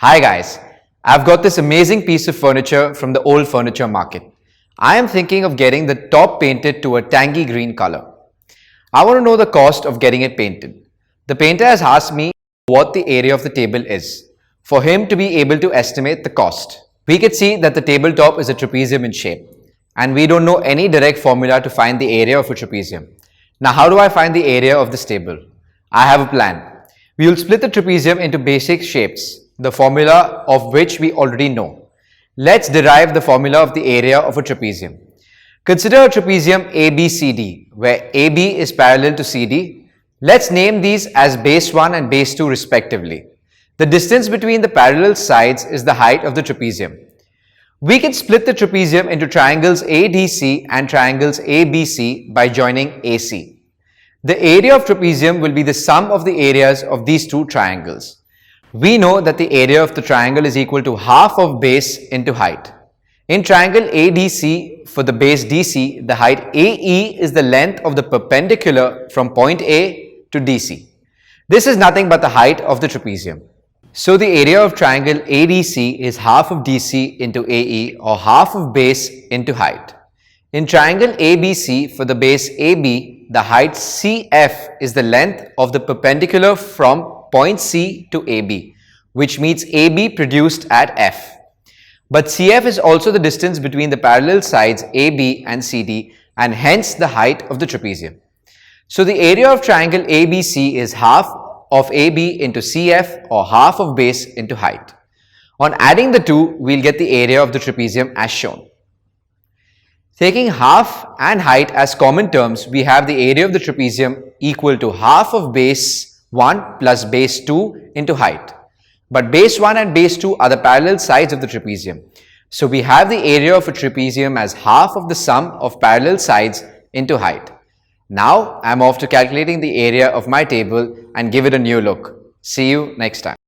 Hi guys, I've got this amazing piece of furniture from the old furniture market. I am thinking of getting the top painted to a tangy green color. I want to know the cost of getting it painted. The painter has asked me what the area of the table is, for him to be able to estimate the cost. We can see that the tabletop is a trapezium in shape, and we don't know any direct formula to find the area of a trapezium. Now how do I find the area of this table? I have a plan. We will split the trapezium into basic shapes, the formula of which we already know. Let's derive the formula of the area of a trapezium. Consider a trapezium ABCD, where AB is parallel to CD. Let's name these as base 1 and base 2 respectively. The distance between the parallel sides is the height of the trapezium. We can split the trapezium into triangles ADC and triangles ABC by joining AC. The area of trapezium will be the sum of the areas of these two triangles. We know that the area of the triangle is equal to half of base into height. In triangle ADC, for the base DC, the height AE is the length of the perpendicular from point A to DC. This is nothing but the height of the trapezium. So the area of triangle ADC is half of DC into AE, or half of base into height. In triangle ABC, for the base AB, the height CF is the length of the perpendicular from point C to AB, which means AB produced at F. But CF is also the distance between the parallel sides AB and CD, and hence the height of the trapezium. So the area of triangle ABC is half of AB into CF, or half of base into height. On adding the two, we'll get the area of the trapezium as shown. Taking half and height as common terms, we have the area of the trapezium equal to half of base 1 plus base 2 into height. But base 1 and base 2 are the parallel sides of the trapezium. So we have the area of a trapezium as half of the sum of parallel sides into height. Now I'm off to calculating the area of my table and give it a new look. See you next time.